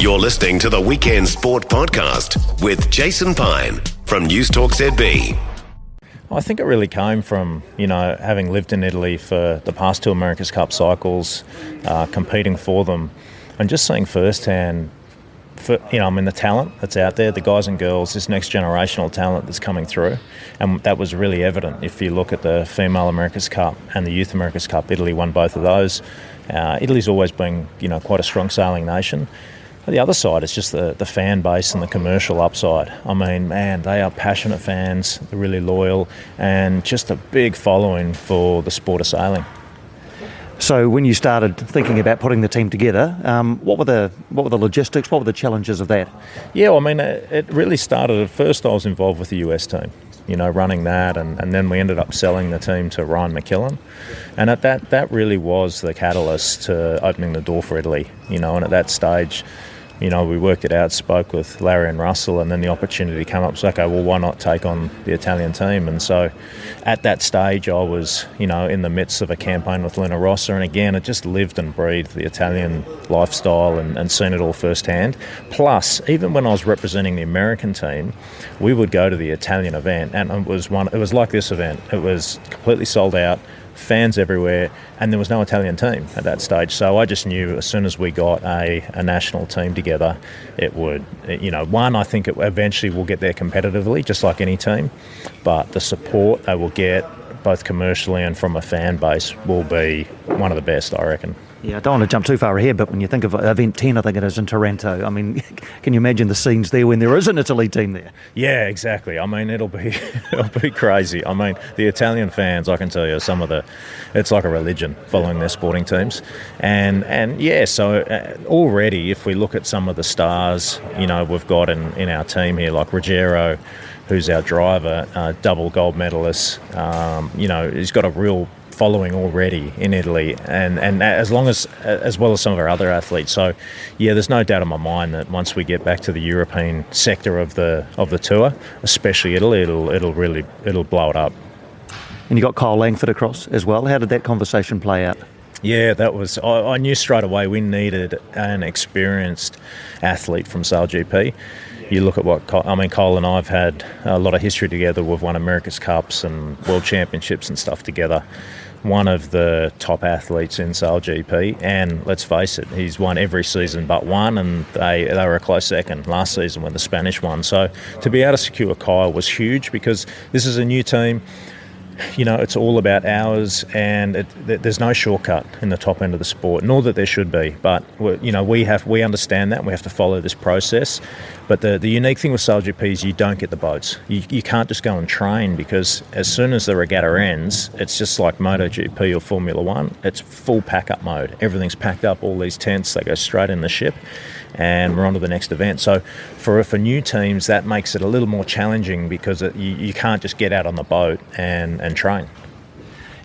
You're listening to the Weekend Sport Podcast with Jason Pine from News Talk ZB. I think it really came from, having lived in Italy for the past two America's Cup cycles, competing for them, and just seeing firsthand, the talent that's out there, the guys and girls, this next generational talent that's coming through. And that was really evident. If you look at the female America's Cup and the youth America's Cup, Italy won both of those. Italy's always been, quite a strong sailing nation. The other side is just the fan base and the commercial upside. I mean, man, they are passionate fans, they're really loyal, and just a big following for the sport of sailing. So when you started thinking about putting the team together, what were the logistics, what were the challenges of that? Yeah, it really started, at first I was involved with the US team, running that, and then we ended up selling the team to Ryan McKillen. And at that really was the catalyst to opening the door for Italy, and at that stage, we worked it out, spoke with Larry and Russell, and then the opportunity came up. So, okay, well, why not take on the Italian team? And so at that stage, I was, in the midst of a campaign with Luna Rossa. And again, it just lived and breathed the Italian lifestyle and seen it all firsthand. Plus, even when I was representing the American team, we would go to the Italian event, and it was like this event. It was completely sold out, fans everywhere, and there was no Italian team at that stage. So I just knew as soon as we got a national team together, it would, I think it eventually will get there competitively, just like any team, but the support they will get, both commercially and from a fan base, will be one of the best, I reckon. Yeah, I don't want to jump too far ahead, but when you think of Event 10, I think it is in Taranto. I mean, can you imagine the scenes there when there is an Italy team there? Yeah, exactly. I mean, it'll be crazy. I mean, the Italian fans, I can tell you, it's like a religion following their sporting teams. And yeah, so already, if we look at some of the stars, we've got in our team here, like Ruggiero, who's our driver, double gold medalist, he's got a real following already in Italy, and as well as some of our other athletes. So yeah, there's no doubt in my mind that once we get back to the European sector of the tour, especially Italy, it'll blow it up. And you got Kyle Langford across as well. How did that conversation play out? Yeah, I knew straight away we needed an experienced athlete from SailGP. You look at Kyle and I have had a lot of history together. We've won America's Cups and World Championships and stuff together. One of the top athletes in SailGP, and let's face it, he's won every season but one, and they were a close second last season when the Spanish won. So to be able to secure Kyle was huge, because this is a new team. It's all about hours, and there's no shortcut in the top end of the sport, nor that there should be. But we understand that, and we have to follow this process. But the unique thing with SailGP is you don't get the boats. You can't just go and train, because as soon as the regatta ends, it's just like MotoGP or Formula One. It's full pack-up mode. Everything's packed up, all these tents, they go straight in the ship, and we're on to the next event. So for new teams, that makes it a little more challenging, because you can't just get out on the boat and train.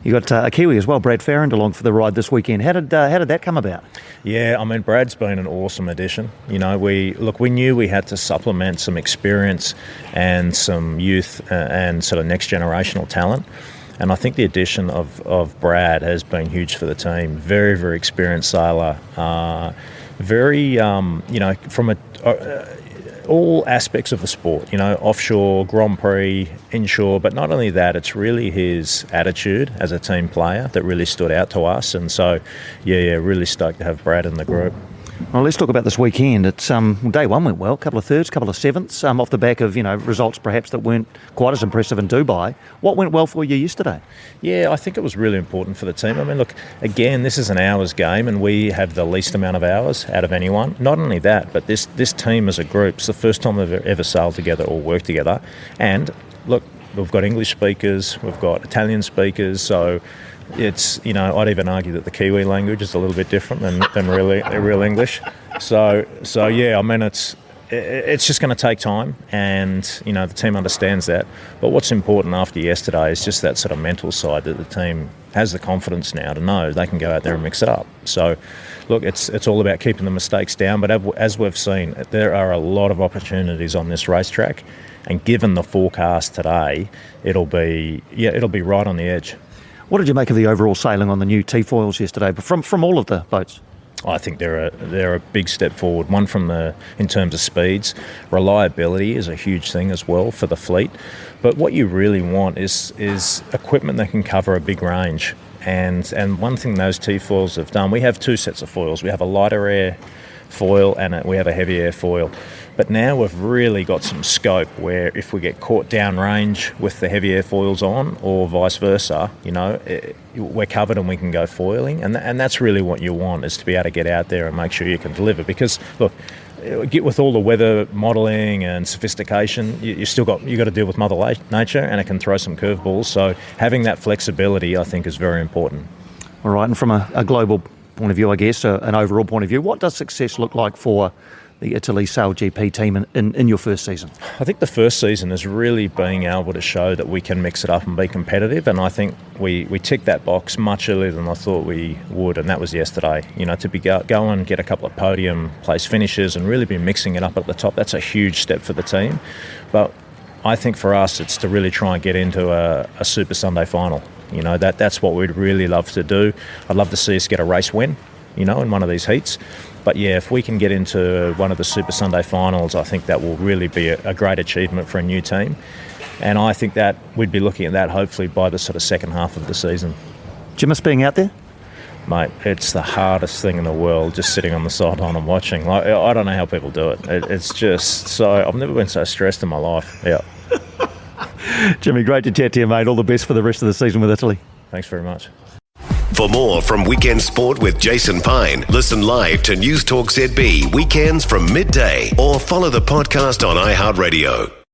You got a Kiwi as well, Brad Farrand, along for the ride this weekend. How did that come about? Yeah, I mean, Brad's been an awesome addition. We knew we had to supplement some experience and some youth and sort of next generational talent. And I think the addition of Brad has been huge for the team. Very, very experienced sailor. Very, from all aspects of the sport, offshore, Grand Prix, inshore, but not only that, it's really his attitude as a team player that really stood out to us. And so, yeah, really stoked to have Brad in the group. Well, let's talk about this weekend. It's day one went well, a couple of thirds, a couple of sevenths, off the back of results perhaps that weren't quite as impressive in Dubai. What went well for you yesterday? Yeah, I think it was really important for the team. I mean, look, again, this is an hours game, and we have the least amount of hours out of anyone. Not only that, but this team as a group, it's the first time they've ever sailed together or worked together. And look, we've got English speakers, we've got Italian speakers, so it's, I'd even argue that the Kiwi language is a little bit different than real English. So yeah, I mean, it's just going to take time, and, the team understands that. But what's important after yesterday is just that sort of mental side, that the team has the confidence now to know they can go out there and mix it up. So, look, it's all about keeping the mistakes down. But as we've seen, there are a lot of opportunities on this racetrack, and given the forecast today, it'll be right on the edge. What did you make of the overall sailing on the new T-foils yesterday from all of the boats? I think they're a big step forward. One in terms of speeds, reliability is a huge thing as well for the fleet. But what you really want is equipment that can cover a big range. And one thing those T-foils have done, we have two sets of foils. We have a lighter air foil and we have a heavy air foil. But now we've really got some scope where if we get caught downrange with the heavy air foils on, or vice versa, we're covered and we can go foiling. And that's really what you want, is to be able to get out there and make sure you can deliver. Because look, with all the weather modelling and sophistication, you got to deal with Mother Nature, and it can throw some curveballs. So having that flexibility, I think, is very important. All right, and from a global point of view, I guess, an overall point of view, what does success look like for the Italy SailGP team in your first season? I think the first season is really being able to show that we can mix it up and be competitive, and I think we ticked that box much earlier than I thought we would, and that was yesterday. To go and get a couple of podium place finishes and really be mixing it up at the top, that's a huge step for the team. But I think for us, it's to really try and get into a Super Sunday final. That's what we'd really love to do. I'd love to see us get a race win, in one of these heats. But yeah, if we can get into one of the Super Sunday finals, I think that will really be a great achievement for a new team. And I think that we'd be looking at that hopefully by the sort of second half of the season. Do you miss being out there? Mate, it's the hardest thing in the world, just sitting on the sideline and watching. I don't know how people do it. It's just so... I've never been so stressed in my life. Yeah. Jimmy, great to chat to you, mate. All the best for the rest of the season with Italy. Thanks very much. For more from Weekend Sport with Jason Pine, listen live to News Talk ZB weekends from midday, or follow the podcast on iHeartRadio.